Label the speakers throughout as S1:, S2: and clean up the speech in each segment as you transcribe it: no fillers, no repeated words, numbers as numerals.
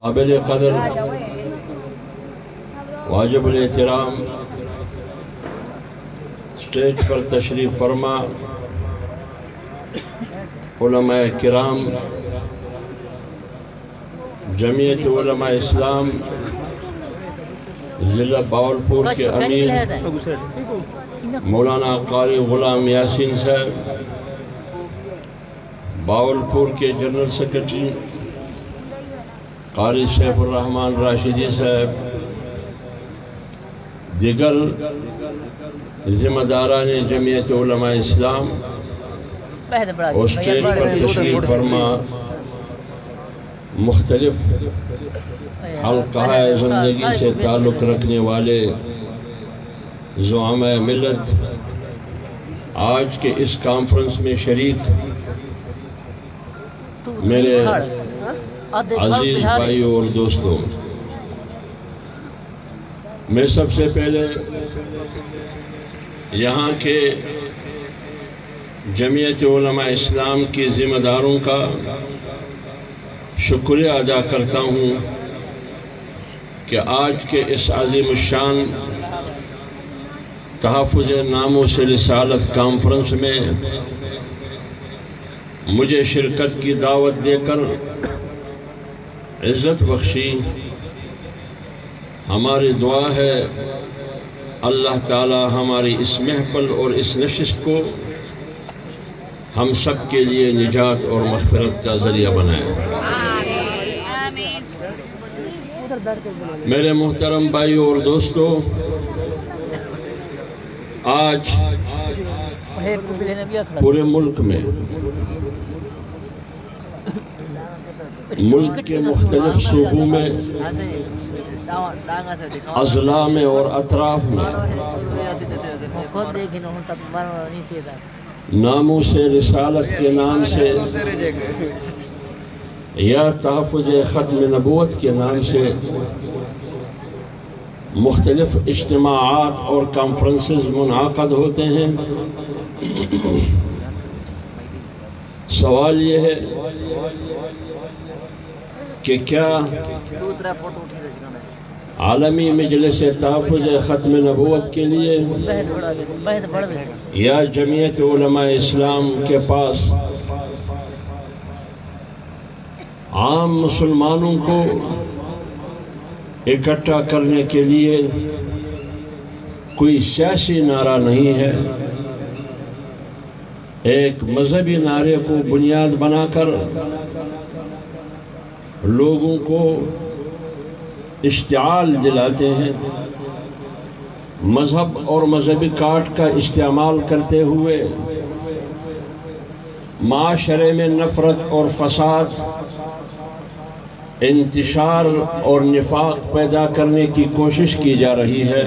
S1: قابل قدر واجب الاحترام اسٹیج پر تشریف فرما علماء کرام، جمعیت علماء اسلام ضلع باولپور کے امیر مولانا قاری غلام یاسین صاحب، باولپور کے جنرل سیکرٹری قاری سیف الرحمن راشدی صاحب، دیگر ذمہ داران جمعیت علماء اسلام اور اسٹیج پر تشریف فرما مختلف حلقہ زندگی سے تعلق رکھنے والے زعماء ملت، آج کے اس کانفرنس میں شریک میرے عزیز بھائیوں اور دوستوں، میں سب سے پہلے یہاں کے جمعیت علماء اسلام کے ذمہ داروں کا شکریہ ادا کرتا ہوں کہ آج کے اس عظیم الشان تحفظ ناموس رسالت کانفرنس میں مجھے شرکت کی دعوت دے کر عزت بخشی۔ ہماری دعا ہے اللہ تعالی ہماری اس محفل اور اس نشست کو ہم سب کے لیے نجات اور مغفرت کا ذریعہ بنائے۔ میرے محترم بھائیوں اور دوستوں، آج پورے ملک میں ملک کے مختلف صوبوں میں، اضلاع میں اور اطراف میں ناموس رسالت کے نام سے یا تحفظ ختم نبوت کے نام سے مختلف اجتماعات اور کانفرنسز منعقد ہوتے ہیں۔ سوال یہ ہے کہ کیا عالمی مجلس تحفظ ختم نبوت کے لیے یا جمعیت علماء اسلام کے پاس عام مسلمانوں کو اکٹھا کرنے کے لیے کوئی سیاسی نعرہ نہیں ہے؟ ایک مذہبی نعرے کو بنیاد بنا کر لوگوں کو اشتعال دلاتے ہیں، مذہب اور مذہبی کارڈ کا استعمال کرتے ہوئے معاشرے میں نفرت اور فساد، انتشار اور نفاق پیدا کرنے کی کوشش کی جا رہی ہے۔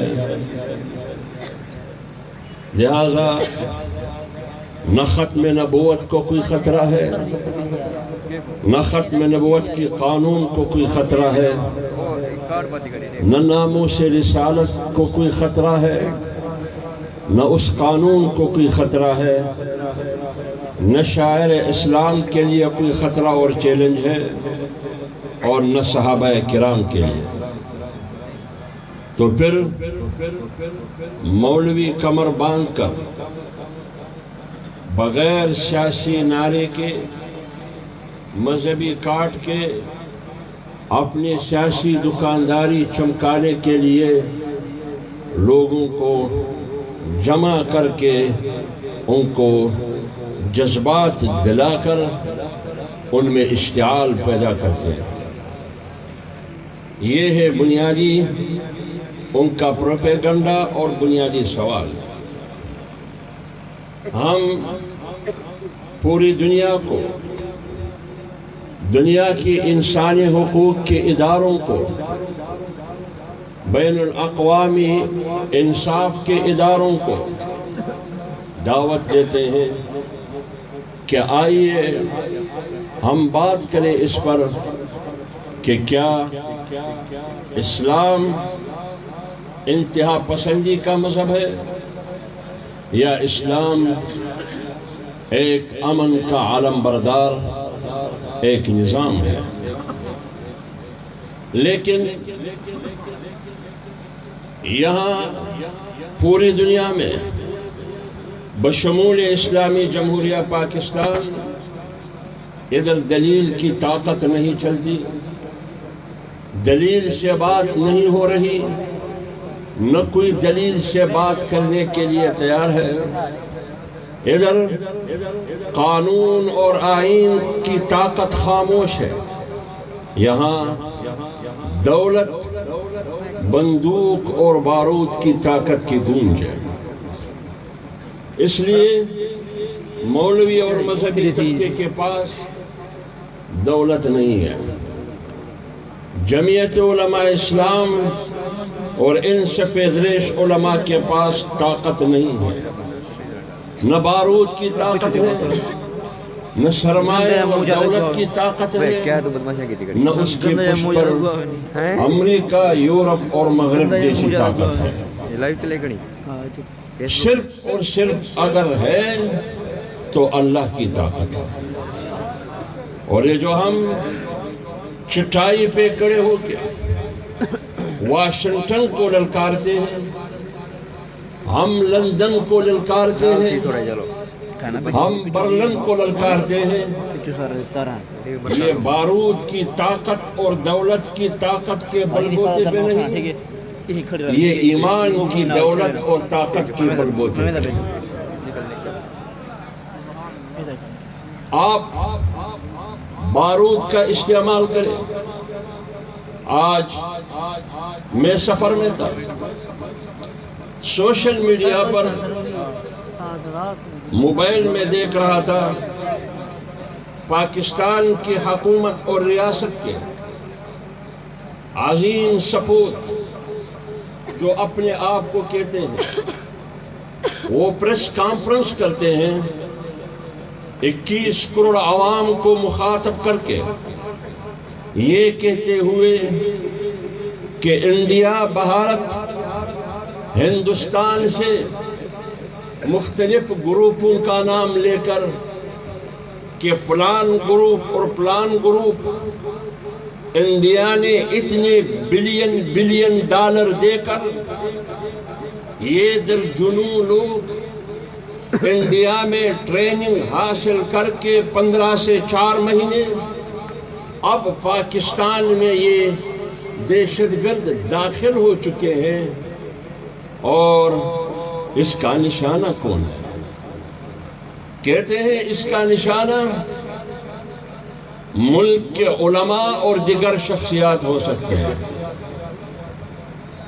S1: لہذا نہ ختم نبوت کو کوئی خطرہ ہے، نہ ختم نبوت کی قانون کو کوئی خطرہ ہے، نہ ناموس رسالت کو کوئی خطرہ ہے، نہ اس قانون کو کوئی خطرہ ہے، نہ شاعر اسلام کے لیے کوئی خطرہ اور چیلنج ہے، اور نہ صحابہ کرام کے لیے۔ تو پھر مولوی کمر باندھ کر بغیر سیاسی نعرے کے، مذہبی کارڈ کے اپنی سیاسی دکانداری چمکانے کے لیے لوگوں کو جمع کر کے ان کو جذبات دلا کر ان میں اشتعال پیدا کرتے ہیں۔ یہ ہے بنیادی ان کا پروپیگنڈا اور بنیادی سوال۔ ہم پوری دنیا کو، دنیا کی انسانی حقوق کے اداروں کو، بین الاقوامی انصاف کے اداروں کو دعوت دیتے ہیں کہ آئیے ہم بات کریں اس پر کہ کیا اسلام انتہا پسندی کا مذہب ہے یا اسلام ایک امن کا علم بردار ایک نظام ہے۔ لیکن یہاں پوری دنیا میں بشمول اسلامی جمہوریہ پاکستان ادھر دلیل کی طاقت نہیں چلتی، دلیل سے بات نہیں ہو رہی، نہ کوئی دلیل سے بات کرنے کے لیے تیار ہے۔ ادھر قانون اور آئین کی طاقت خاموش ہے، یہاں دولت، بندوق اور بارود کی طاقت کی گونج ہے۔ اس لیے مولوی اور مذہبی طبقے کے پاس دولت نہیں ہے، جمعیت علماء اسلام اور ان سفید ریش علماء کے پاس طاقت نہیں ہے، نہ بارود کی طاقت ہے، نہ سرمایہ اور دولت کی طاقت ہے، نہ اس کے پشت پر امریکہ، یورپ اور مغرب جیسی طاقت ہے۔ صرف اور صرف اگر ہے تو اللہ کی طاقت ہے۔ اور یہ جو ہم چٹائی پہ کھڑے ہو کے واشنگٹن کو للکارتے ہیں، ہم لندن کو للکارتے ہیں، ہم برلن کو للکارتے ہیں، یہ بارود کی طاقت اور دولت کی طاقت کے بلبوتے پہ نہیں، یہ ایمان کی دولت اور طاقت کی بلبوتے پہ۔ آپ بارود کا استعمال کریں۔ آج میں سفر میں تھا، سوشل میڈیا پر موبائل میں دیکھ رہا تھا پاکستان کی حکومت اور ریاست کے عظیم سپوت جو اپنے آپ کو کہتے ہیں، وہ پریس کانفرنس کرتے ہیں 21 کروڑ عوام کو مخاطب کر کے، یہ کہتے ہوئے کہ انڈیا، بھارت، ہندوستان سے مختلف گروپوں کا نام لے کر کہ فلان گروپ اور فلان گروپ، انڈیا نے اتنے بلین ڈالر دے کر یہ درجنوں لوگ انڈیا میں ٹریننگ حاصل کر کے 15 سے 4 مہینے اب پاکستان میں یہ دہشت گرد داخل ہو چکے ہیں، اور اس کا نشانہ کون ہے؟ کہتے ہیں اس کا نشانہ ملک کے علماء اور دیگر شخصیات ہو سکتے ہیں۔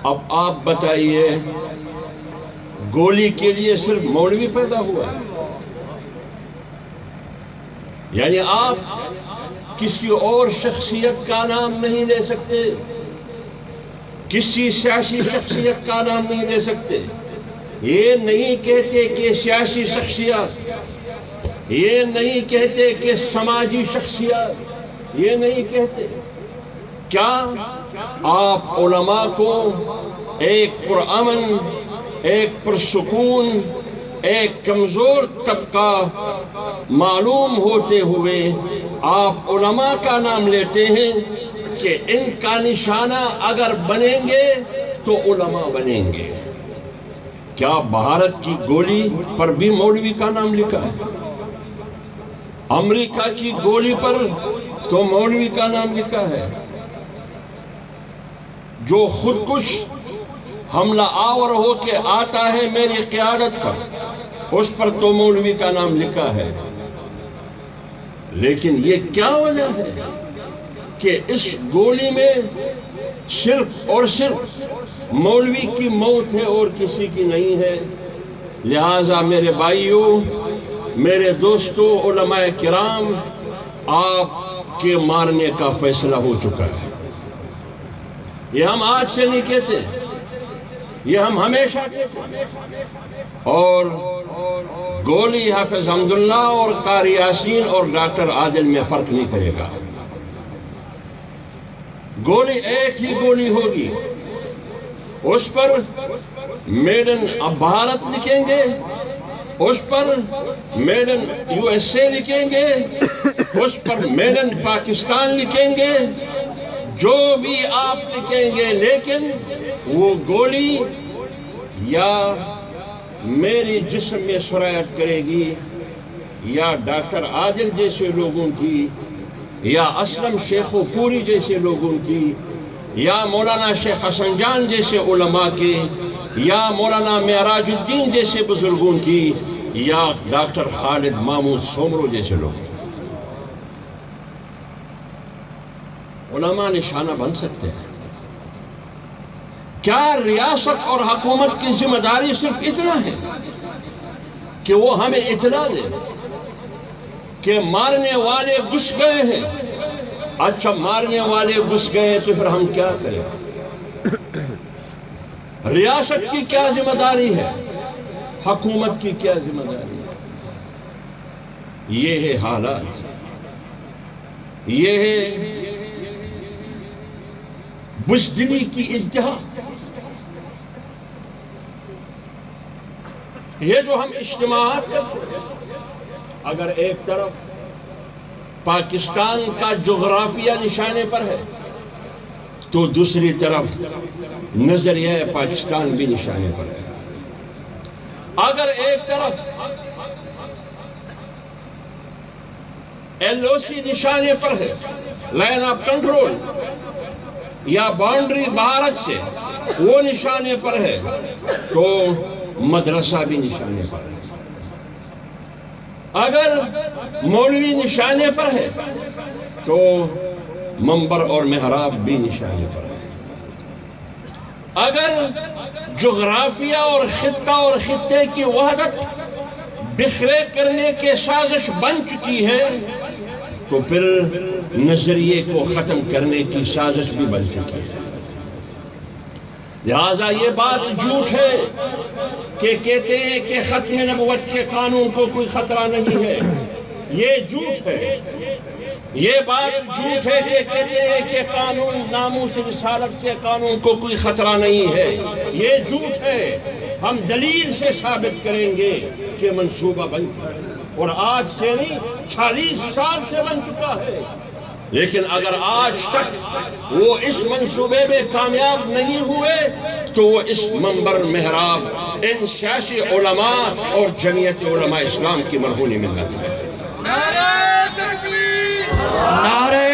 S1: اب آپ بتائیے، گولی کے لیے صرف مولوی پیدا ہوا ہے؟ یعنی آپ کسی اور شخصیت کا نام نہیں لے سکتے، کسی سیاسی شخصیت کا نام نہیں لے سکتے، یہ نہیں کہتے کہ سیاسی شخصیات، یہ نہیں کہتے کہ سماجی شخصیات، یہ نہیں کہتے۔ کیا آپ علماء کو ایک پرامن، ایک پرسکون، ایک کمزور طبقہ معلوم ہوتے ہوئے آپ علماء کا نام لیتے ہیں کہ ان کا نشانہ اگر بنیں گے تو علماء بنیں گے؟ کیا بھارت کی گولی پر بھی مولوی کا نام لکھا ہے؟ امریکہ کی گولی پر تو مولوی کا نام لکھا ہے؟ جو خودکش حملہ آور ہو کے آتا ہے میری قیادت پر، اس پر تو مولوی کا نام لکھا ہے۔ لیکن یہ کیا وجہ ہے کہ اس گولی میں صرف اور صرف مولوی کی موت ہے اور کسی کی نہیں ہے؟ لہٰذا میرے بھائیوں، میرے دوستوں، علماء کرام، آپ کے مارنے کا فیصلہ ہو چکا ہے۔ یہ ہم آج سے نہیں کہتے، یہ ہم ہمیشہ کہتے ہیں۔ اور گولی حافظ حمداللہ اور قاری یاسین اور ڈاکٹر عادل میں فرق نہیں کرے گا۔ گولی ایک ہی گولی ہوگی، اس پر میڈ ان بھارت لکھیں گے، اس پر میڈ ان USA لکھیں گے، اس پر میڈ ان پاکستان لکھیں گے۔ جو بھی آپ لکھیں گے، لیکن وہ گولی یا میری جسم میں سرایت کرے گی، یا ڈاکٹر عادل جیسے لوگوں کی، یا اسلم شیخ و پوری جیسے لوگوں کی، یا مولانا شیخ حسن جان جیسے علماء کے، یا مولانا معراج الدین جیسے بزرگوں کی، یا ڈاکٹر خالد محمود سومرو جیسے لوگ۔ علماء نشانہ بن سکتے ہیں۔ کیا ریاست اور حکومت کی ذمہ داری صرف اتنا ہے کہ وہ ہمیں اطلاع دے کہ مارنے والے گھس گئے ہیں؟ اچھا، مارنے والے گھس گئے ہیں تو پھر ہم کیا کریں؟ ریاست کی کیا ذمہ داری ہے؟ حکومت کی کیا ذمہ داری ہے؟ یہ ہے حالات، یہ ہے بزدلی کی انتہا۔ یہ جو ہم اجتماعات کرتے ہیں، اگر ایک طرف پاکستان کا جغرافیہ نشانے پر ہے تو دوسری طرف نظریہ پاکستان بھی نشانے پر ہے۔ اگر ایک طرف ایل او سی نشانے پر ہے، لائن آف کنٹرول یا باؤنڈری بھارت سے وہ نشانے پر ہے، تو مدرسہ بھی نشانے پر ہے۔ اگر مولوی نشانے پر ہے تو منبر اور محراب بھی نشانے پر ہے۔ اگر جغرافیہ اور خطہ اور خطے کی وحدت بکھرے کرنے کے سازش بن چکی ہے تو پھر نظریے کو ختم کرنے کی سازش بھی بن چکی ہے۔ لہٰذا یہ بات جھوٹ ہے کہ کہتے ہیں کہ ختم نبوت کے قانون کو کوئی خطرہ نہیں ہے، یہ جھوٹ ہے۔ یہ بات جھوٹ ہے کہ کہتے ہیں کہ قانون ناموس رسالت کے قانون کو کوئی خطرہ نہیں ہے، یہ جھوٹ ہے۔ ہم دلیل سے ثابت کریں گے کہ منصوبہ بن چکا ہے، اور آج سے نہیں 40 سال سے بن چکا ہے۔ لیکن اگر آج تک وہ اس منصوبے میں کامیاب نہیں ہوئے تو وہ اس منبر محراب ان سیاسی علماء اور جمعیت علماء اسلام کی مرہونی ملت ہے۔
S2: نعرہ تکبیر!
S3: نعرہ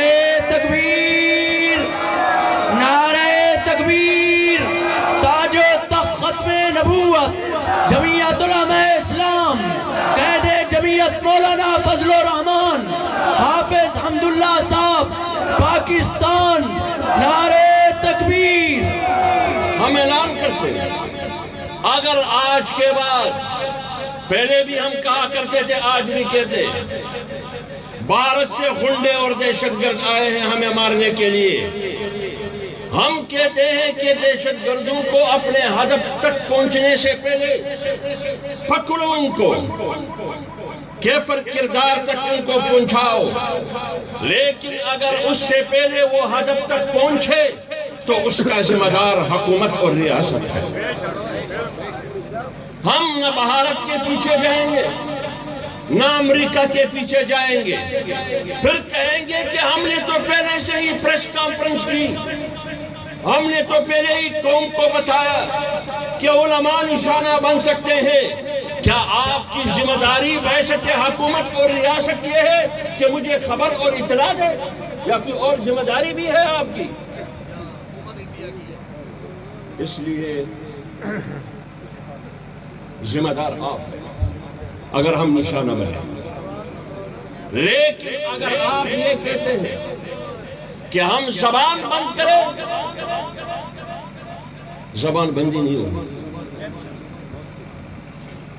S3: تکبیر! نعرہ تکبیر! تاج و تخت ختم نبوت جمعیت علماء اسلام، قائد جمعیت مولانا فضل الرحمان حافظ حمداللہ صاحب پاکستان، نعرہ تکبیر!
S1: ہم اعلان کرتے ہیں، اگر آج کے بعد، پہلے بھی ہم کہا کرتے تھے، آج بھی کہتے ہیں، بھارت سے غنڈے اور دہشت گرد آئے ہیں ہمیں مارنے کے لیے، ہم کہتے ہیں کہ دہشت گردوں کو اپنے ہدف تک پہنچنے سے پہلے پکڑو، ان کو کیفر کردار تک ان کو پہنچاؤ، لیکن اگر اس سے پہلے وہ ہدف تک پہنچے تو اس کا ذمہ دار حکومت اور ریاست ہے۔ ہم نہ بھارت کے پیچھے جائیں گے نہ امریکہ کے پیچھے جائیں گے، پھر کہیں گے کہ ہم نے تو پہلے سے ہی پریس کانفرنس کی، ہم نے تو پہلے ہی قوم کو بتایا کہ علماء نشانہ بن سکتے ہیں۔ کیا آپ کی ذمہ داری بحیثیت حکومت اور ریاست یہ ہے کہ مجھے خبر اور اطلاع دے، یا کوئی اور ذمہ داری بھی ہے آپ کی؟ اس لیے ذمہ دار آپ ہیں اگر ہم نشانہ بنیں، لیکن اگر آپ یہ کہتے ہیں کہ ہم زبان بند کریں، زبان بندی نہیں ہوگی۔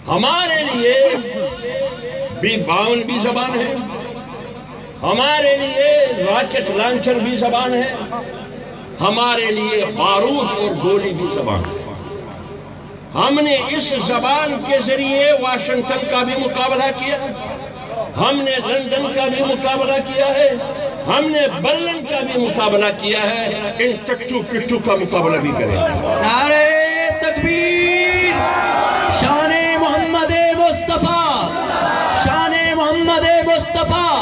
S1: ہمارے لیے بھی 52 بھی زبان ہے، ہمارے لیے راکٹ لانچر بھی زبان ہے، ہمارے لیے بارود اور گولی بھی زبان ہے۔ ہم نے اس زبان کے ذریعے واشنگٹن کا بھی مقابلہ کیا، ہم نے لندن کا بھی مقابلہ کیا ہے، ہم نے برلن کا بھی مقابلہ کیا ہے، ان ٹٹو پٹو کا مقابلہ بھی کریں۔
S3: نعرہ تکبیر! شان محمد مصطفیٰ، شان محمد مصطفیٰ،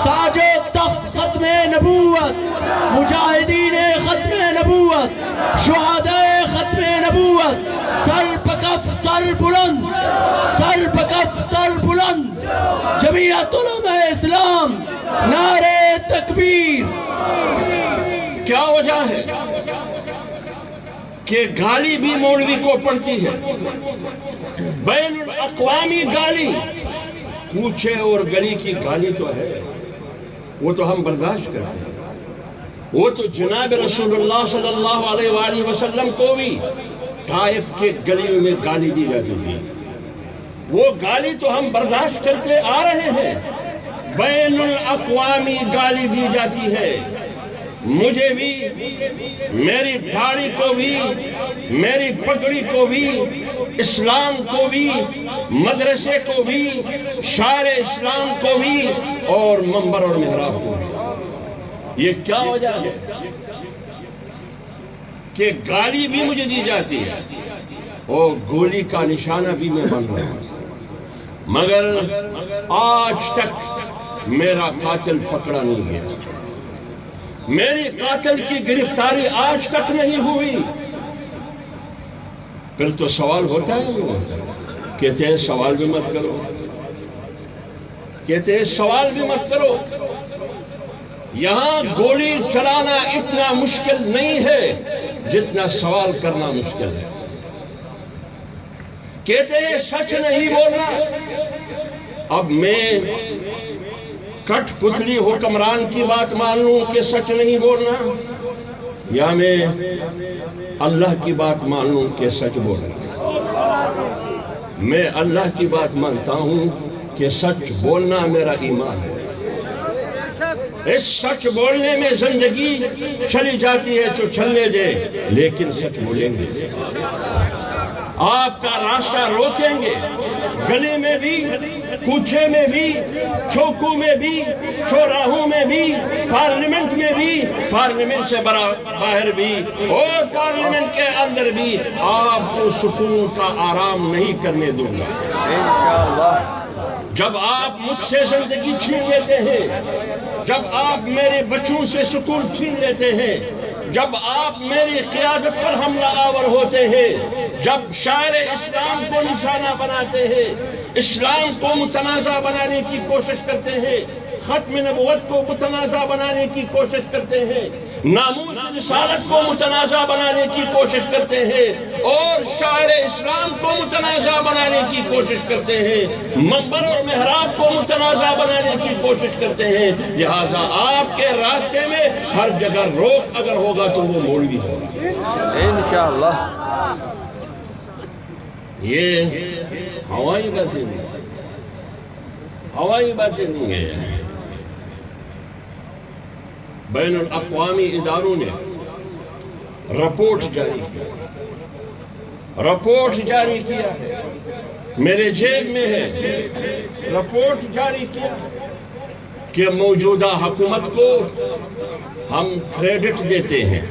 S3: تاج و تخت ختم نبوت، مجاہدین ختم نبوت، شہدائے ختم نبوت، سر پکف سر بلند، سر پکف سر بلند، جمعیت علماء اسلام، نعرہ تکبیر۔
S1: کیا وجہ ہے کہ گالی بھی مولوی کو پڑتی ہے؟ بین الاقوامی گالی، کوچے اور گلی کی گالی تو ہے، وہ تو ہم برداشت کرتے ہیں۔ وہ تو جناب رسول اللہ صلی اللہ علیہ وآلہ وسلم کو بھی طائف کے گلیوں میں گالی دی جاتی تھی، وہ گالی تو ہم برداشت کرتے آ رہے ہیں۔ بین الاقوامی گالی دی جاتی ہے، مجھے بھی، میری داڑھی کو بھی، میری پگڑی کو بھی، اسلام کو بھی، مدرسے کو بھی، شاعر اسلام کو بھی، اور منبر اور محراب کو بھی۔ یہ کیا وجہ ہے کہ گالی بھی مجھے دی جاتی ہے اور گولی کا نشانہ بھی میں بن رہا ہوں، مگر آج تک میرا قاتل پکڑا نہیں گیا، میری قاتل کی گرفتاری آج تک نہیں ہوئی۔ پھر تو سوال ہوتا ہے نہیں ہوتا؟ کہتے ہیں سوال بھی مت کرو، کہتے ہیں سوال بھی مت کرو۔ یہاں گولی چلانا اتنا مشکل نہیں ہے جتنا سوال کرنا مشکل ہے۔ کہتے ہیں سچ نہیں بولنا۔ اب میں کٹ پتلی حکمران کی بات مان لوں کہ سچ نہیں بولنا، یا میں اللہ کی بات مان لوں کہ سچ بولنا؟ میں اللہ کی بات مانتا ہوں کہ سچ بولنا میرا ایمان ہے۔ اس سچ بولنے میں زندگی چلی جاتی ہے تو چلنے دے، لیکن سچ بولیں گے۔ آپ کا راستہ روکیں گے، گلی میں بھی، کوچے میں بھی، چوکوں میں بھی، چوراہوں میں بھی، پارلیمنٹ میں بھی، پارلیمنٹ سے باہر بھی، اور پارلیمنٹ کے اندر بھی آپ کو سکون کا آرام نہیں کرنے دوں گا۔ انشاءاللہ جب آپ مجھ سے زندگی چھین لیتے ہیں، جب آپ میرے بچوں سے سکون چھین لیتے ہیں، جب آپ میری قیادت پر حملہ آور ہوتے ہیں، جب شاعر اسلام کو نشانہ بناتے ہیں، اسلام کو متنازع بنانے کی کوشش کرتے ہیں، ختم نبوت کو متنازع بنانے کی کوشش کرتے ہیں، ناموس رسالت کو متنازع بنانے کی کوشش کرتے ہیں، اور شاعر اسلام کو متنازع بنانے کی کوشش کرتے ہیں، منبر اور محراب کو متنازع بنانے کی کوشش کرتے ہیں۔ لہذا آپ کے راستے میں ہر جگہ روک اگر ہوگا تو وہ مولوی ہوگا انشاءاللہ۔ یہ ہوائی باتیں نہیں، ہوائی باتیں نہیں ہے۔ بین الاقوامی اداروں نے رپورٹ جاری کیا ہے، میرے جیب میں ہے، رپورٹ جاری کیا کہ موجودہ حکومت کو ہم کریڈٹ دیتے ہیں،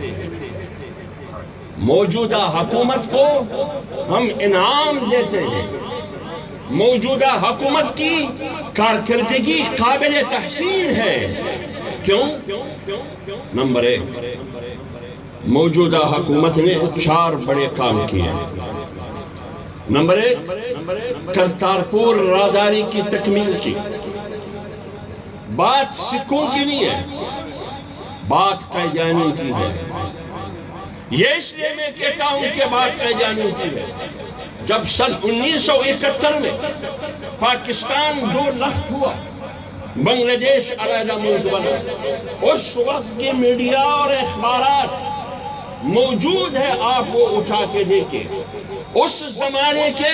S1: موجودہ حکومت کو ہم انعام دیتے ہیں، موجودہ حکومت کی کارکردگی قابل تحسین ہے۔ کیوں؟ نمبر 1، موجودہ حکومت نے 4 بڑے کام کیے ہیں۔ نمبر 1، کرتارپور راہداری کی تکمیل کی۔ بات سکھوں کی نہیں ہے، بات قیدیانوں کی ہے۔ یہ اس لیے میں کہتا ہوں کہ بات قیدیانوں کی ہے۔ جب سن 1971 میں پاکستان 2 لخت ہوا، بنگلہ دیش علیحدہ ملک بنا، اس وقت کے میڈیا اور اخبارات موجود ہے، آپ وہ اٹھا کے دیکھیں۔ اس زمانے کے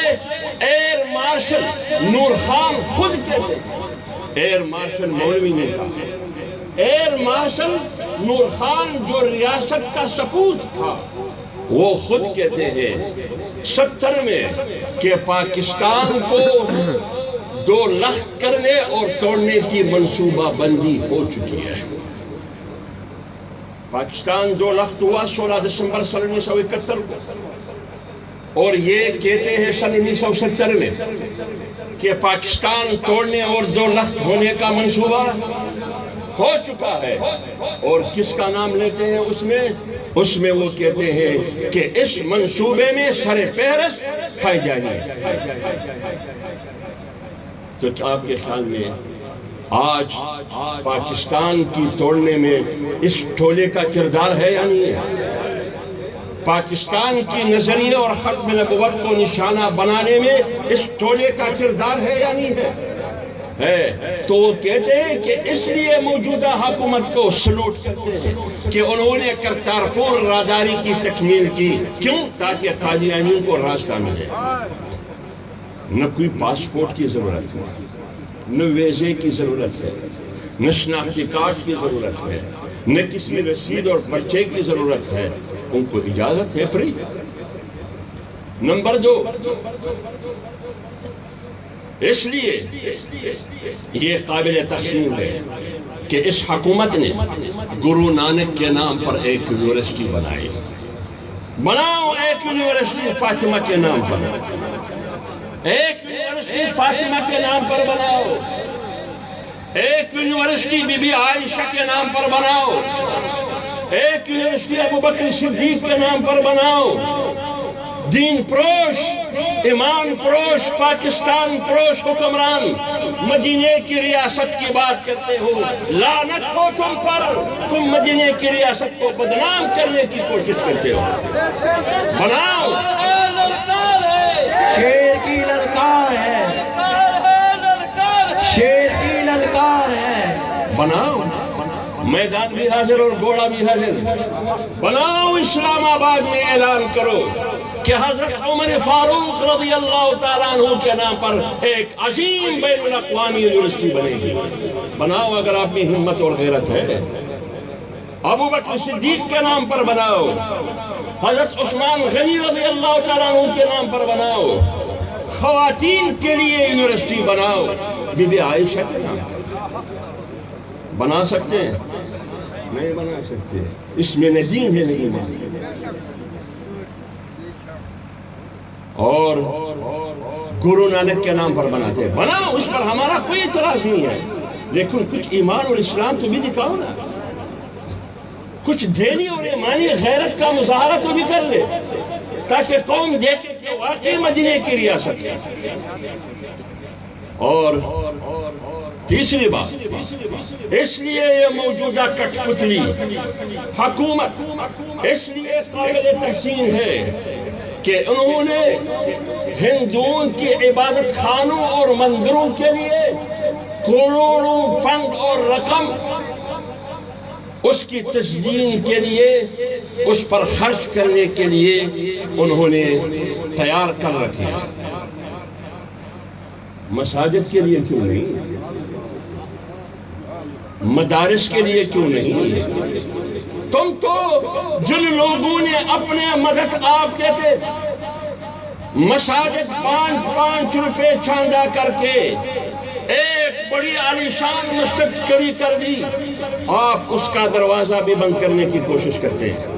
S1: ایئر مارشل نور خان خود کہتے ہیں، ایئر مارشل مولوی نے تھا، ایئر مارشل نور خان جو ریاست کا سپوت تھا، وہ خود کہتے ہیں 70 میں کہ پاکستان کو 2 لخت کرنے اور توڑنے کی منصوبہ بندی ہو چکی ہے۔ پاکستان 2 لخت ہوا 16 دسمبر سن 1971 کو، اور یہ کہتے ہیں سن 1970 میں کہ پاکستان توڑنے اور 2 لخت ہونے کا منصوبہ ہو چکا ہے. اور کس کا نام لیتے ہیں اس میں وہ کہتے ہیں کہ اس منصوبے میں سر فہرست قائدین ہے. تو آپ کے خیال میں آج پاکستان کی توڑنے میں اس ٹولے کا کردار ہے یا نہیں ہے؟ پاکستان کی نظریے اور ختم نبوت کو نشانہ بنانے میں اس ٹولے کا کردار ہے یا نہیں ہے؟ تو وہ کہتے ہیں کہ اس لیے موجودہ حکومت کو سلوٹ کرتے ہیں کہ انہوں نے کرتارپور راہداری کی تکمیل کی. کیوں؟ تاکہ قادیانیوں کو راستہ ملے. نہ کوئی پاسپورٹ کی ضرورت ہے، نہ ویزے کی ضرورت ہے، نہ شناختی کارڈ کی ضرورت ہے، نہ کسی رسید اور پرچے کی ضرورت ہے. ان کو اجازت ہے فری. نمبر 2، اس لیے یہ قابل تحسین ہے کہ اس حکومت نے گرو نانک کے نام پر ایک یونیورسٹی بنائی. بناؤ ایک یونیورسٹی فاطمہ کے نام پر، ایک یونیورسٹی فاطمہ کے نام پر بناؤ، ایک یونیورسٹی بی بی عائشہ کے نام پر بناؤ، ایک یونیورسٹی ابوبکر صدیق کے نام پر بناؤ. دین پروش، ایمان پروش، پاکستان پروش حکمران مدینے کی ریاست کی بات کرتے ہو. لعنت ہو تم پر، تم مدینے کی ریاست کو بدنام کرنے کی کوشش کرتے ہو. بناؤ.
S3: شیر کی للکار ہے، شیر کی للکار ہے.
S1: بناؤ. میدان بھی حاضر اور گھوڑا بھی حاضر. بناؤ. اسلام آباد میں اعلان کرو کہ حضرت عمر فاروق رضی اللہ تعالیٰ عنہ کے نام پر ایک عظیم بین الاقوامی یونیورسٹی بنے گی. بناؤ اگر آپ میں ہمت اور غیرت ہے. ابوبکر صدیق کے نام پر بناؤ، حضرت عثمان غنی رضی اللہ تعالیٰ عنہ کے نام پر بناؤ. خواتین کے لیے یونیورسٹی بناؤ، بی بی عائشہ کے نام پر. بنا سکتے ہیں؟ نہیں بنا سکتے. اس میں نہ دین ہے نہ ایمان. اور گرو نانک کے نام پر بناتے ہیں. بناؤ، اس پر ہمارا کوئی اعتراض نہیں ہے، لیکن کچھ ایمان اور اسلام تو بھی دکھاؤ نا. کچھ دینی اور ایمانی غیرت کا مظاہرہ تو بھی کر لے تاکہ قوم دیکھے کہ واقعی مدینے کی ریاست ہے. اور تیسری بات، اس لیے یہ موجودہ کٹ پتلی حکومت اس لیے قابل تحسین ہے کہ انہوں نے ہندوؤں کی عبادت خانوں اور مندروں کے لیے کروڑوں فنڈ اور رقم اس کی تزئین کے لیے، اس پر خرچ کرنے کے لیے انہوں نے تیار کر رکھے. مساجد کے لیے کیوں نہیں؟ مدارس کے لیے کیوں نہیں؟ تم تو جن لوگوں نے اپنے مدد آپ کہتے مساجد 5 روپے چاندہ کر کے ایک بڑی عالیشان مسجد کھڑی کر دی، آپ اس کا دروازہ بھی بند کرنے کی کوشش کرتے ہیں.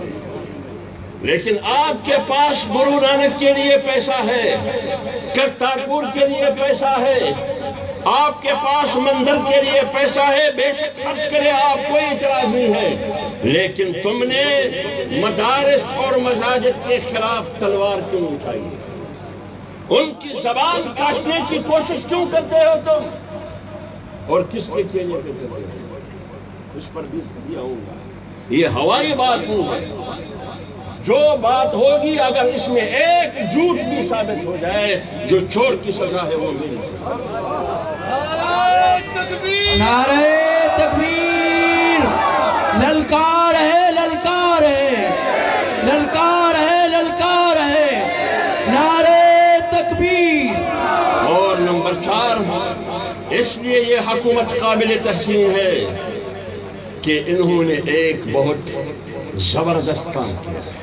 S1: لیکن آپ کے پاس گرو نانک کے لیے پیسہ ہے، کرتارپور کے لیے پیسہ ہے، آپ کے پاس مندر کے لیے پیسہ ہے، بے شک خرچ کرے، آپ کوئی اعتراض نہیں ہے. لیکن تم نے مدارس اور مساجد کے خلاف تلوار کیوں اٹھائی؟ ان کی زبان کاٹنے کی کوشش کیوں کرتے ہو تم؟ اور کس کے کہنے پہ کرتے ہو؟ اس پر بھی آؤں گا. یہ ہوائی بات نہیں ہے. جو بات ہوگی اگر اس میں ایک جھوٹ بھی ثابت ہو جائے، جو چور کی سزا ہے وہ ملے.
S3: نعرہ تکبیر، للکار ہے، للکار ہے، للکار ہے، للکار ہے. نعرہ تکبیر.
S1: اور نمبر 4، اس لیے یہ حکومت قابل تحسین ہے کہ انہوں نے ایک بہت زبردست کام کیا ہے.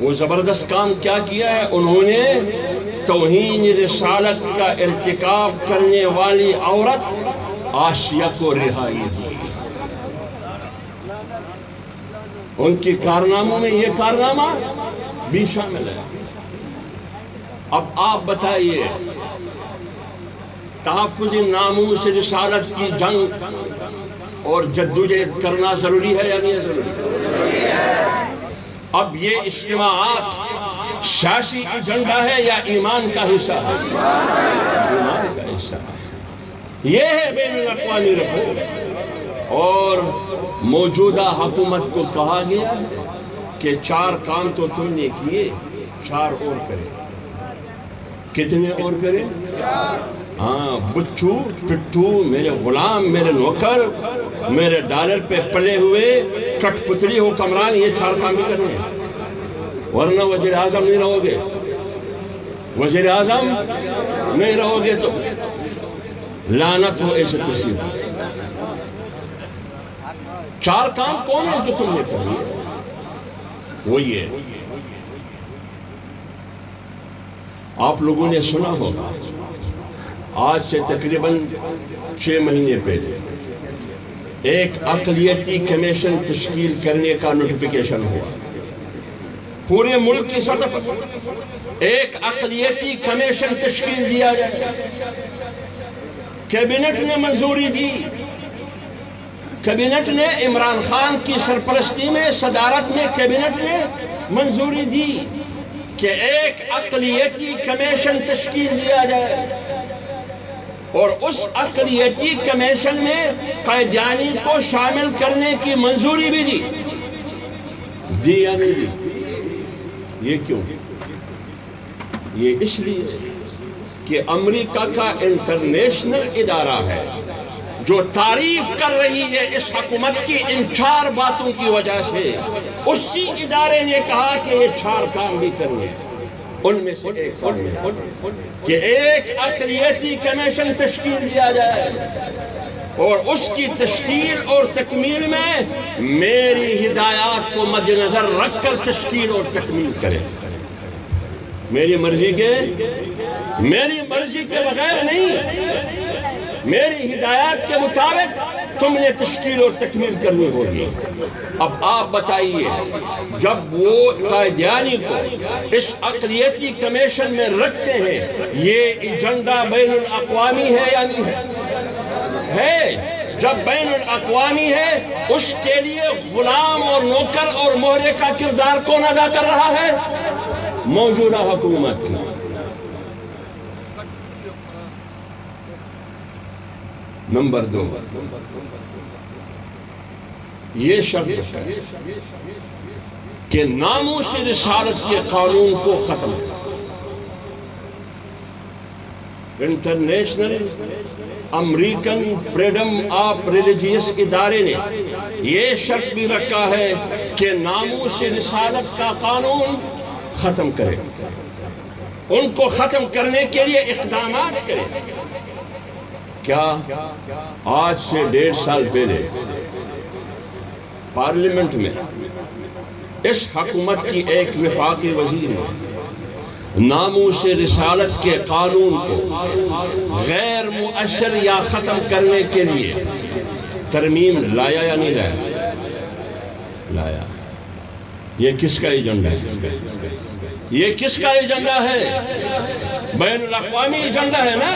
S1: وہ زبردست کام کیا کیا ہے؟ انہوں نے توہین رسالت کا ارتکاب کرنے والی عورت آسیہ کو رہائی دی. ان کی کارناموں میں یہ کارنامہ بھی شامل ہے. اب آپ بتائیے، تحفظ ناموس رسالت کی جنگ اور جدوجہد کرنا ضروری ہے یا نہیں ضروری؟ اب یہ اجتماعات سیاسی ایجنڈا ہے یا ایمان کا حصہ ہے؟ ایمان کا حصہ ہے۔ یہ ہے بین الاقوامی رپورٹ، اور موجودہ حکومت کو کہا گیا کہ 4 کام تو تم نے کیے، 4 اور کرے۔ کتنے اور کرے؟ ہاں، بچو پٹھو میرے غلام، میرے نوکر، میرے ڈالر پہ پلے ہوئے کٹ پتلی حکمران، یہ 4 کام بھی کرنے ہیں، ورنہ وزیر اعظم نہیں رہو گے۔ وزیر اعظم نہیں رہو گے تو لعنت ہو ایسے کسی کو۔ 4 کام کون ہے جو تم نے کر لیے؟ وہ یہ آپ لوگوں نے سنا ہوگا، آج سے تقریباً 6 مہینے پہلے ایک اقلیتی کمیشن تشکیل کرنے کا نوٹیفیکیشن ہوا۔ پورے ملک کی سطح پر ایک اقلیتی کمیشن تشکیل دیا جائے۔ کیبنٹ نے منظوری دی، کیبنٹ نے عمران خان کی سرپرستی میں، صدارت میں کیبنٹ نے منظوری دی کہ ایک اقلیتی کمیشن تشکیل دیا جائے، اور اس اقلیتی کمیشن میں قائدیانی کو شامل کرنے کی منظوری بھی دی یا نہیں دی؟ یہ کیوں؟ یہ اس لیے کہ امریکہ کا انٹرنیشنل ادارہ ہے جو تعریف کر رہی ہے اس حکومت کی ان 4 باتوں کی وجہ سے، اسی ادارے نے کہا کہ یہ 4 کام بھی کرنے ہیں۔ ان میں سے ایک کام ہے کہ ایک اقلیتی کمیشن تشکیل دیا جائے، اور اس کی تشکیل اور تکمیل میں میری ہدایات کو مد نظر رکھ کر تشکیل اور تکمیل کرے۔ میری مرضی کے بغیر نہیں، میری ہدایات کے مطابق تم نے تشکیل اور تکمیل کرنی ہوگی۔ اب آپ بتائیے، جب وہ قائدیانی کو اس اقلیتی کمیشن میں رکھتے ہیں، یہ ایجنڈا بین الاقوامی ہے یا نہیں ہے؟ جب بین الاقوامی ہے، اس کے لیے غلام اور نوکر اور مہرے کا کردار کون ادا کر رہا ہے؟ موجودہ حکومت۔ نمبر 2، یہ شرط ہے کہ ناموس رسالت کے قانون کو ختم کریں۔ International American freedom of religious ادارے نے یہ شرط بھی رکھا ہے کہ ناموس رسالت کا قانون ختم کرے، ان کو ختم کرنے کے لیے اقدامات کرے۔ کیا آج سے 1.5 سال پہلے پارلیمنٹ میں اس حکومت کی ایک وفاقی وزیر نے ناموس رسالت کے قانون کو غیر مؤثر یا ختم کرنے کے لیے ترمیم لایا یا نہیں لایا؟ لایا۔ یہ کس کا ایجنڈا ہے؟ یہ کس کا ایجنڈا ہے؟ بین الاقوامی ایجنڈا ہے نا،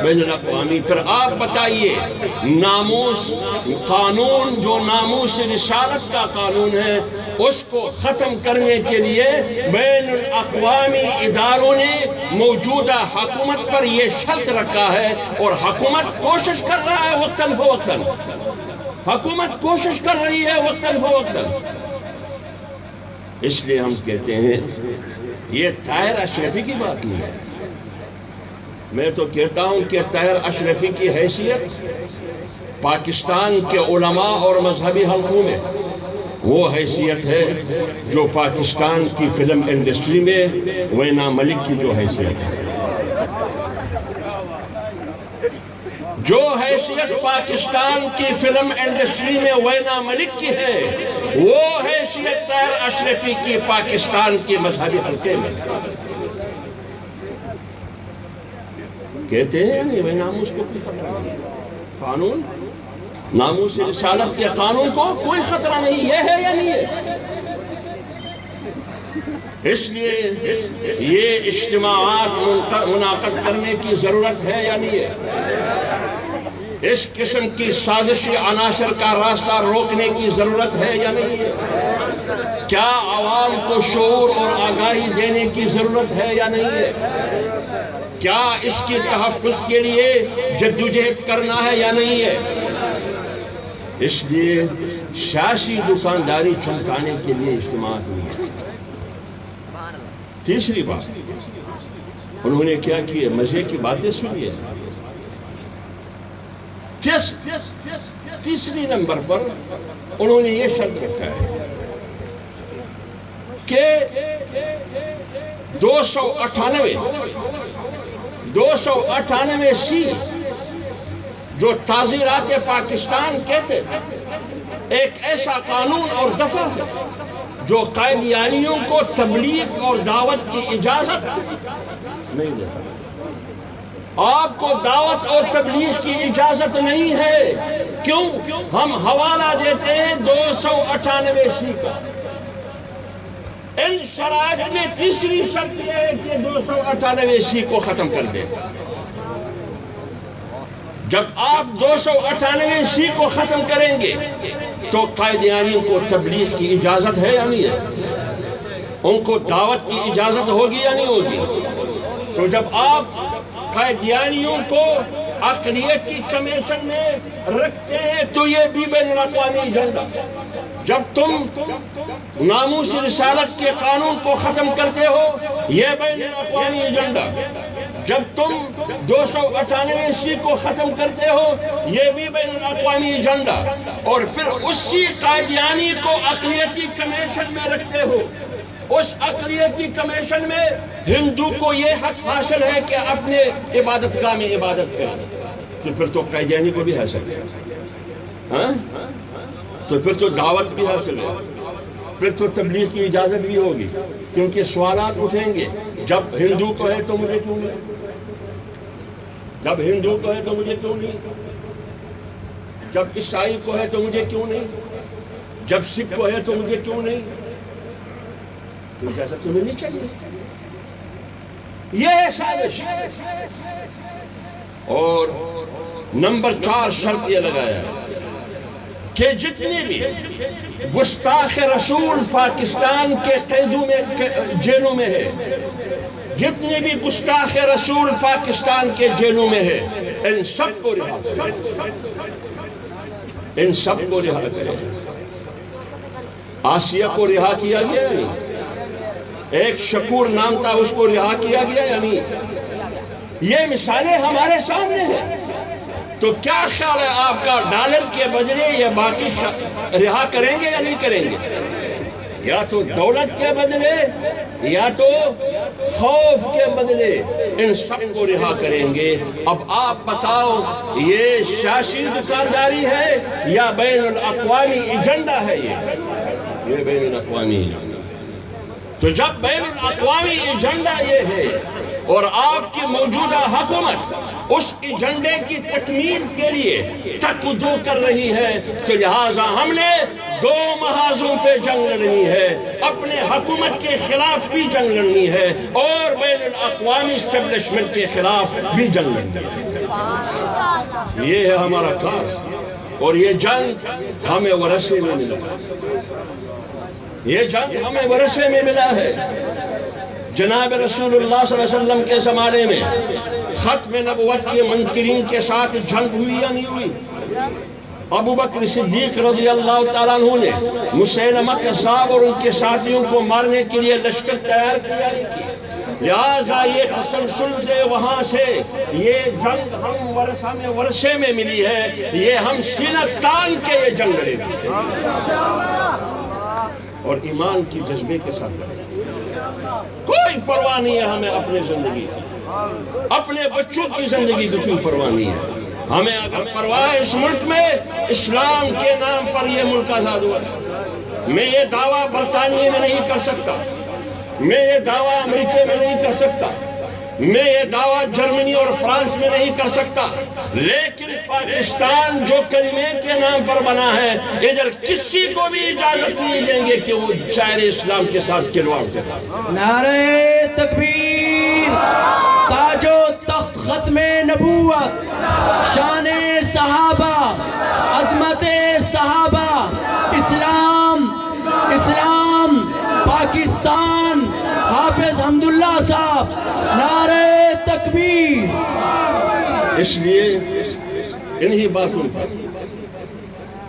S1: بین الاقوامی۔ پھر آپ بتائیے، ناموس قانون جو ناموس رسالت کا قانون ہے، اس کو ختم کرنے کے لیے بین الاقوامی اداروں نے موجودہ حکومت پر یہ شرط رکھا ہے، اور حکومت کوشش کر رہا ہے وقتاً فوقتاً، حکومت کوشش کر رہی ہے وقتاً فوقتاً۔ اس لیے ہم کہتے ہیں یہ طاہر اشرفی کی بات نہیں ہے۔ میں تو کہتا ہوں کہ طاہر اشرفی کی حیثیت پاکستان کے علماء اور مذہبی حلقوں میں وہ حیثیت ہے جو پاکستان کی فلم انڈسٹری میں وینا ملک کی جو حیثیت ہے۔ جو حیثیت پاکستان کی فلم انڈسٹری میں وینا ملک کی ہے، وہ حیثیت طاہر اشرفی کی پاکستان کے مذہبی حلقے میں۔ کہتے ہیں نہیں ناموس کو کوئی خطرہ نہیں، قانون ناموس رسالت کے قانون کو کوئی خطرہ نہیں، یہ ہے یا نہیں ہے؟ اس لیے یہ اجتماعات منعقد کرنے کی ضرورت ہے یا نہیں ہے؟ اس قسم کی سازشی عناصر کا راستہ روکنے کی ضرورت ہے یا نہیں ہے؟ کیا عوام کو شعور اور آگاہی دینے کی ضرورت ہے یا نہیں ہے؟ کیا اس کی تحفظ کے لیے جدوجہد کرنا ہے یا نہیں ہے؟ اس لیے سیاسی دکانداری چمکانے کے لیے اجتماع ہوئی ہے۔ تیسری بات انہوں نے کیا کیا؟ مزے کی باتیں سنیے۔ تیسری نمبر پر انہوں نے یہ شرط رکھا ہے کہ 298 سی جو تعزیرات پاکستان کہتے ہیں، ایک ایسا قانون اور دفعہ ہے جو قائدیانیوں کو تبلیغ اور دعوت کی اجازت نہیں دیتا۔ آپ کو دعوت اور تبلیغ کی اجازت نہیں ہے۔ کیوں؟ ہم حوالہ دیتے ہیں 298 سی کا۔ ان شرائط میں تیسری شرط یہ ہے کہ 298 سی کو ختم کر دیں۔ جب آپ 298 سی کو ختم کریں گے تو قائدیانیوں کو تبلیغ کی اجازت ہے یا نہیں ہے؟ ان کو دعوت کی اجازت ہوگی یا نہیں ہوگی؟ تو جب آپ قائدیانیوں کو اقلیتی کمیشن میں رکھتے ہیں تو یہ بھی بین الاقوامی ایجنڈا۔ جب تم ناموس رسالت کے قانون کو ختم کرتے ہو یہ بین الاقوامی ایجنڈا۔ جب تم 298 سی کو ختم کرتے ہو یہ بھی بین الاقوامی ایجنڈا، اور پھر اسی قائدیانی کو اقلیتی کمیشن میں رکھتے ہو۔ اس اقلیتی کمیشن میں ہندو کو یہ حق حاصل ہے کہ اپنے عبادت گاہ میں عبادت کرے، تو پھر تو قائدیانی کو بھی حاصل ہے، ہاں؟ تو پھر تو دعوت بھی حاصل ہے، پھر تو تبلیغ کی اجازت بھی ہوگی، کیونکہ سوالات اٹھیں گے۔ جب ہندو کو ہے تو مجھے کیوں نہیں؟ جب ہندو کو ہے تو مجھے کیوں نہیں؟ جب عیسائی کو ہے تو مجھے کیوں نہیں؟ جب سکھ کو ہے تو مجھے کیوں نہیں؟ تو اجازت تمہیں نہیں چاہیے۔ یہ ہے سازش۔ اور نمبر 4 شرط یہ لگایا ہے کہ جتنے بھی گستاخ رسول پاکستان کے قیدوں میں جیلوں میں ہے، جتنے بھی گستاخ رسول پاکستان کے جیلوں میں ہے، ان سب کو رہا کریں، ان سب کو رہا کریں۔ آسیہ کو رہا کیا گیا نہیں؟ ایک شکور نام تھا، اس کو رہا کیا گیا یا نہیں؟ یہ مثالیں ہمارے سامنے ہیں۔ تو کیا خیال ہے آپ کا؟ ڈالر کے بدلے یہ باقی رہا کریں گے یا نہیں کریں گے؟ یا تو دولت کے بدلے یا تو خوف کے بدلے ان سب کو رہا کریں گے۔ اب آپ بتاؤ یہ سیاسی دکانداری ہے یا بین الاقوامی ایجنڈا ہے؟ یہ بین الاقوامی ایجنڈا۔ تو جب بین الاقوامی ایجنڈا یہ ہے اور آپ کی موجودہ حکومت اس ایجنڈے کی تکمیل کے لیے تقدو کر رہی ہے، تو لہٰذا ہم نے 2 محاذوں پہ جنگ لڑنی ہے، اپنے حکومت کے خلاف بھی جنگ لڑنی ہے اور بین الاقوامی اسٹیبلشمنٹ کے خلاف بھی جنگ لڑنی ہے۔ یہ ہے ہمارا کاز، اور یہ جنگ ہمیں ورثے میں ملا، یہ جنگ ہمیں ورثے میں ملا ہے۔ جناب رسول اللہ صلی اللہ علیہ وسلم کے زمانے میں ختم نبوت کے منکرین کے ساتھ جنگ ہوئی یا نہیں ہوئی؟ ابو بکر صدیق رضی اللہ تعالیٰ عنہ نے مسیلمہ کذاب اور ان کے ساتھیوں کو مارنے کے لیے لشکر تیار کیا نہیں کی، لہٰذا یہ تسلسل سے وہاں سے یہ جنگ ہم ورثے میں ملی ہے، یہ ہم سینہ تان کے یہ جنگ لڑیں گے اور ایمان کی جذبے کے ساتھ لڑیں گے۔ کوئی پرواہ نہیں ہے ہمیں اپنے زندگی کی، اپنے بچوں کی زندگی کی کوئی پرواہ نہیں ہے۔ ہمیں اگر پرواہ ہے اس ملک میں اسلام کے نام پر یہ ملک آزاد ہوا ہے۔ میں یہ دعویٰ برطانیہ میں نہیں کر سکتا، میں یہ دعویٰ امریکہ میں نہیں کر سکتا، میں یہ دعویٰ جرمنی اور فرانس میں نہیں کر سکتا، لیکن پاکستان جو کلمے کے نام پر بنا ہے ادھر کسی کو بھی اجازت نہیں دیں گے کہ وہ شاعر اسلام کے ساتھ کھلواڑ کرے۔
S3: نعرہ تکبیر، تاج و تخت ختم نبوت، شان صحابہ، عظمت صحابہ، اسلام، پاکستان، حافظ حمداللہ صاحب، نعرہ تکبیر۔
S1: اس لیے انہی باتوں پر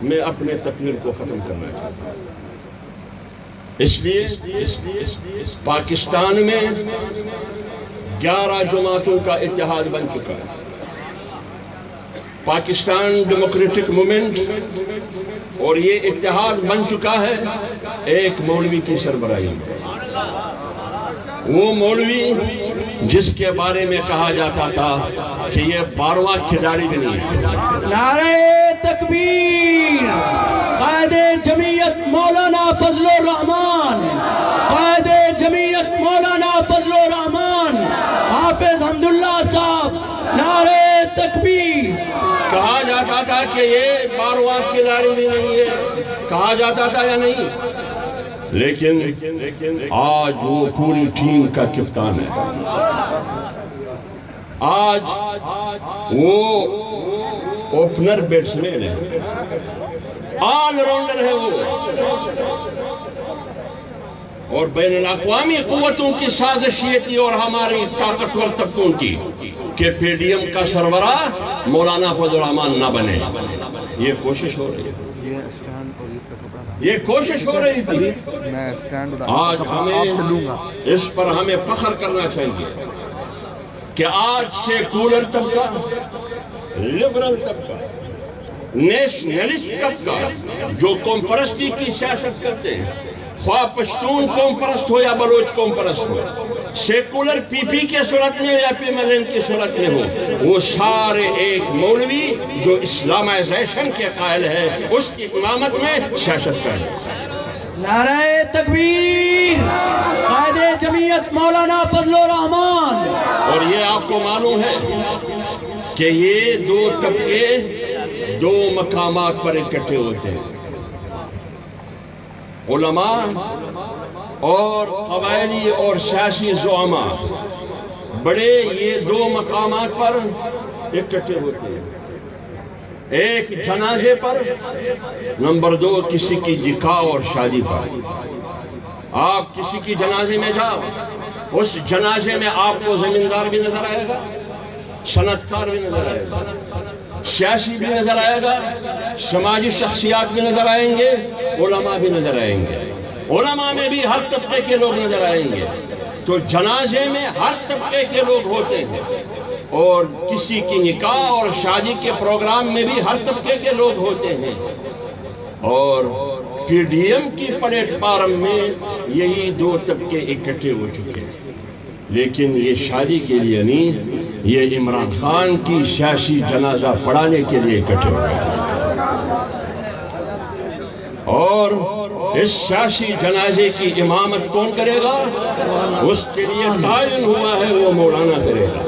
S1: میں اپنے تقریر کو ختم کرنا چاہتا ہوں۔ اس لیے پاکستان میں 11 جماعتوں کا اتحاد بن چکا ہے۔ پاکستان ڈیموکریٹک موومنٹ، اور یہ اتحاد بن چکا ہے ایک مولوی کی سربراہی میں۔ وہ مولوی جس کے بارے میں کہا جاتا تھا کہ یہ 12واں کھلاڑی بھی نہیں ہے۔
S3: نعرہ تکبیر، قائد جمعیت مولانا فضل الرحمان، قائد جمعیت مولانا فضل الرحمان، حافظ حمداللہ صاحب، نعرہ تکبیر۔
S1: کہا جاتا تھا کہ یہ 12واں کھلاڑی بھی نہیں ہے، کہا جاتا تھا یا نہیں؟ لیکن آج وہ پوری ٹیم کا کپتان ہے۔ آج وہ اوپنر بیٹسمین ہے، آل راؤنڈر ہے وہ، اور بین الاقوامی قوتوں کی سازش یہ تھی اور ہماری طاقتور طبقوں کی کہ پی ڈی ایم کا سربراہ مولانا فضل الرحمان نہ بنے۔ یہ کوشش ہو رہی ہے، یہ کوشش ہو رہی تھی۔ آج ہمیں اس پر ہمیں فخر کرنا چاہیے کہ آج سیکولر طبقہ، لبرل طبقہ، نیشنلسٹ طبقہ جو قوم پرستی کی سیاست کرتے ہیں، خواہ پشتون قوم پرست ہو یا بلوچ قوم پرست ہو، سیکولر پی پی کے صورت میں یا پی ملین کی صورت میں ہو، وہ سارے ایک مولوی جو اسلامائزیشن کے قائل ہے اس کی امامت میں سیاست کر رہے ہیں۔
S3: نعرہ تکبیر، قائد جمعیت مولانا فضل الرحمان۔
S1: اور یہ آپ کو معلوم ہے کہ یہ دو طبقے 2 مقامات پر اکٹھے ہوتے ہیں، علماء اور قبائلی اور سیاسی زعماء، بڑے یہ 2 مقامات پر اکٹھے ہوتے ہیں، ایک جنازے پر، نمبر 2 کسی کی نکاح اور شادی پر۔ آپ کسی کی جنازے میں جاؤ، اس جنازے میں آپ کو زمیندار بھی نظر آئے گا، صنعتکار بھی نظر آئے گا، سیاسی بھی نظر آئے گا، سماجی شخصیات بھی نظر آئیں گے، علماء بھی نظر آئیں گے، علماء میں بھی ہر طبقے کے لوگ نظر آئیں گے۔ تو جنازے میں ہر طبقے کے لوگ ہوتے ہیں، اور کسی کی نکاح اور شادی کے پروگرام میں بھی ہر طبقے کے لوگ ہوتے ہیں، اور پی ڈی ایم کی پلیٹ فارم میں یہی 2 طبقے اکٹھے ہو چکے ہیں۔ لیکن یہ شادی کے لیے نہیں، یہ عمران خان کی سیاسی جنازہ پڑھانے کے لیے اکٹھے ہو گئے، اور اس سیاسی جنازے کی امامت کون کرے گا؟ اس کے لیے تعین ہوا ہے وہ مولانا کرے گا۔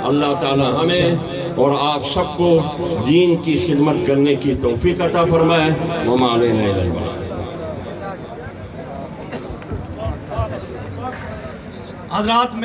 S1: اللہ تعالی ہمیں اور آپ سب کو دین کی خدمت کرنے کی توفیق عطا فرمائے۔ وما علینا الا البلاغ۔
S3: حضرات میں